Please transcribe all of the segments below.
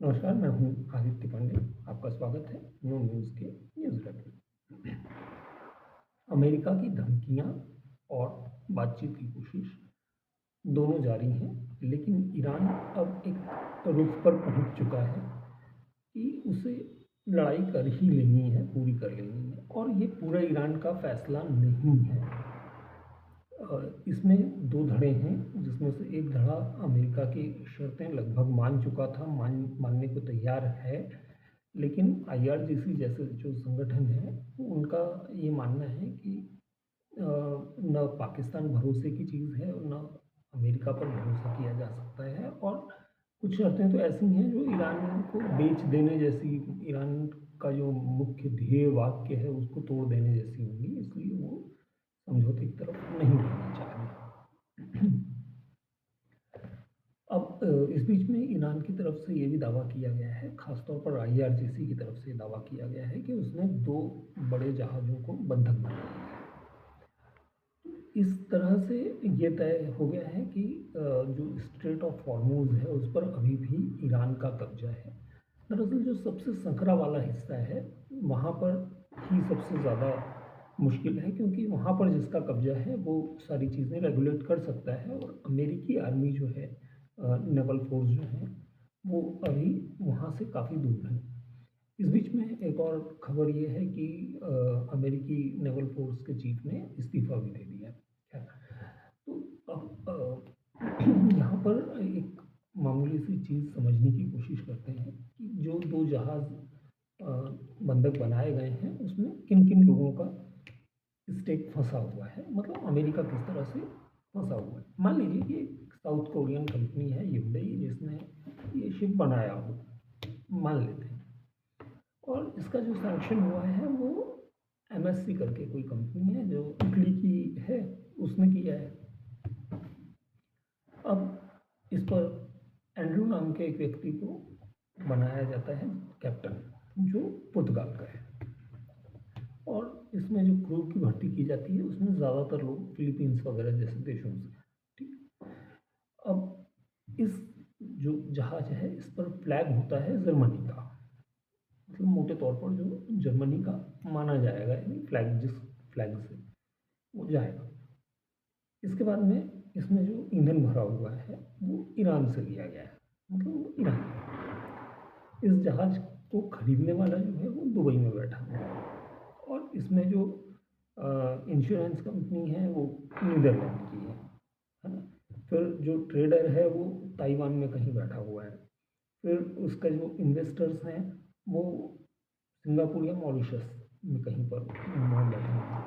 नमस्कार, मैं हूँ आदित्य पांडे। आपका स्वागत है नो न्यूज़ के न्यूज़ रैप में। अमेरिका की धमकियाँ और बातचीत की कोशिश दोनों जारी हैं, लेकिन ईरान अब एक रुख पर पहुँच चुका है कि उसे लड़ाई कर ही लेनी है, पूरी कर लेनी है और ये पूरा ईरान का फैसला नहीं है। इसमें 2 धड़े हैं, जिसमें से एक धड़ा अमेरिका की शर्तें लगभग मान चुका था, मानने को तैयार है। लेकिन आईआरजीसी जैसे जो संगठन है, उनका ये मानना है कि ना पाकिस्तान भरोसे की चीज़ है और ना अमेरिका पर भरोसा किया जा सकता है और कुछ शर्तें तो ऐसी हैं जो ईरान को बेच देने जैसी, ईरान का जो मुख्य ध्येय वाक्य है उसको तोड़ देने जैसी होंगी, इसलिए वो समझौते की तरफ नहीं बढ़ना चाह रहे। अब इस बीच में ईरान की तरफ से ये भी दावा किया गया है, खासतौर पर आईआरजीसी की तरफ से दावा किया गया है कि उसने 2 बड़े जहाज़ों को बंधक बनाया है। इस तरह से ये तय हो गया है कि जो स्ट्रेट ऑफ हॉर्मूज़ है उस पर अभी भी ईरान का कब्जा है। दरअसल जो सबसे संकरा वाला हिस्सा है, वहाँ पर ही सबसे ज़्यादा मुश्किल है, क्योंकि वहाँ पर जिसका कब्जा है वो सारी चीज़ें रेगुलेट कर सकता है और अमेरिकी आर्मी जो है, नेवल फोर्स जो है, वो अभी वहाँ से काफ़ी दूर है। इस बीच में एक और खबर ये है कि अमेरिकी नेवल फोर्स के चीफ ने इस्तीफ़ा भी दे दिया। खैर, तो अब यहाँ पर एक मामूली सी चीज़ समझने की कोशिश करते हैं कि जो 2 जहाज़ अ, बंधक बनाए गए हैं, उसमें किन-किन लोगों का स्टेक फँसा हुआ है, मतलब अमेरिका किस तरह से फँसा हुआ है। मान लीजिए कि एक साउथ कोरियन कंपनी है Hyundai, जिसने ये शिप बनाया हो, मान लेते हैं। और इसका जो सैंक्शन हुआ है वो एमएससी करके कोई कंपनी है जो इटली की है, उसने किया है। अब इस पर एंड्रू नाम के एक व्यक्ति को बनाया जाता है कैप्टन, जो पुर्तगाल का है। और इसमें जो क्रू की भर्ती की जाती है उसमें ज़्यादातर लोग फिलीपींस वगैरह जैसे देशों से हैं। ठीक। अब इस जो जहाज है, इस पर फ्लैग होता है जर्मनी का, मतलब मोटे तौर पर जो जर्मनी का माना जाएगा, यानी फ्लैग जिस फ्लैग से वो जाएगा। इसके बाद में इसमें जो ईंधन भरा हुआ है वो ईरान से लिया गया है, मतलब वो ईरान का। इस जहाज को खरीदने वाला जो है वो दुबई में बैठा हुआ है और इसमें जो इंश्योरेंस कंपनी है वो नीदरलैंड की है ना। फिर जो ट्रेडर है वो ताइवान में कहीं बैठा हुआ है। फिर उसका जो इन्वेस्टर्स हैं वो सिंगापुर या मॉरिशस में कहीं पर वहाँ बैठे हैं।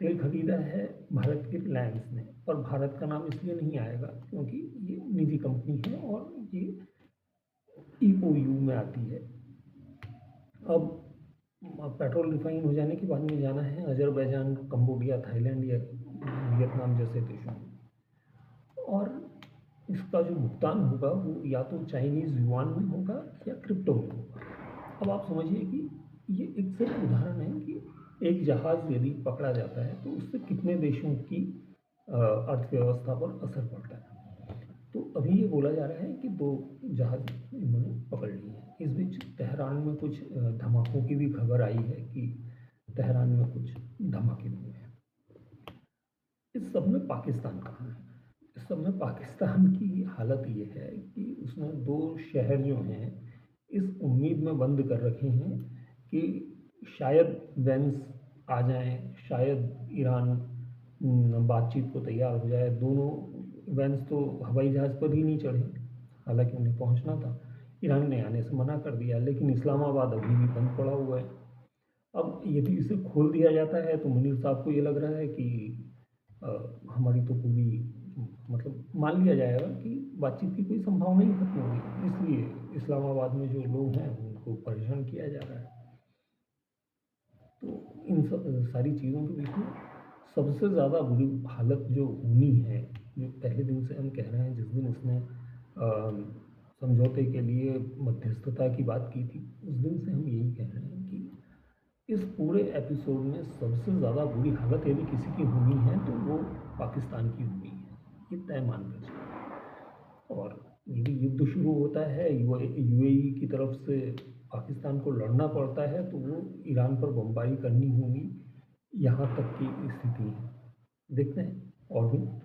तेल खरीदा है भारत के रिलायंस ने, और भारत का नाम इसलिए नहीं आएगा क्योंकि ये निजी कंपनी है और ये ईओयू में आती है। अब पेट्रोल रिफाइन हो जाने के बाद में जाना है अजरबैजान, कंबोडिया, थाईलैंड या वियतनाम जैसे देशों में, और इसका जो भुगतान होगा वो या तो चाइनीज़ युआन में होगा या क्रिप्टो में होगा। अब आप समझिए कि ये एक सिर्फ उदाहरण है कि एक जहाज़ यदि पकड़ा जाता है तो उससे कितने देशों की अर्थव्यवस्था पर असर पड़ता है। तो अभी ये बोला जा रहा है कि 2 जहाज़ इन्होंने पकड़ लिए हैं। इस बीच तेहरान में कुछ धमाकों की भी खबर आई है कि तेहरान में कुछ धमाके हुए हैं। इस सब में पाकिस्तान कहाँ है? इस सब में पाकिस्तान की हालत ये है कि उसने 2 शहर जो हैं इस उम्मीद में बंद कर रखे हैं कि शायद वेंस आ जाएँ, शायद ईरान बातचीत को तैयार हो जाए। दोनों वेंस तो हवाई जहाज़ पर ही नहीं चढ़े, हालाँकि उन्हें पहुँचना था। ईरान ने आने से मना कर दिया, लेकिन इस्लामाबाद अभी भी बंद पड़ा हुआ है। अब यदि इसे खोल दिया जाता है तो मुनीर साहब को ये लग रहा है कि अ, हमारी तो पूरी, मतलब मान लिया जाएगा कि बातचीत की कोई संभावना ही खत्म होगी, इसलिए इस्लामाबाद में जो लोग हैं उनको परेशान किया जा रहा है। तो इन सब सारी चीज़ों के बीच में सबसे ज़्यादा बुरी हालत जो होनी है, जो पहले दिन से हम कह रहे हैं, जिस दिन इसने समझौते के लिए मध्यस्थता की बात की थी, उस दिन से हम यही कह रहे हैं कि इस पूरे एपिसोड में सबसे ज़्यादा बुरी हालत यदि किसी की होनी है तो वो पाकिस्तान की होनी है, ये तय मान कर चलिए। और यदि युद्ध शुरू होता है, यूएई की तरफ से पाकिस्तान को लड़ना पड़ता है, तो वो ईरान पर बमबारी करनी होगी, यहाँ तक की स्थिति है। देखते हैं और भी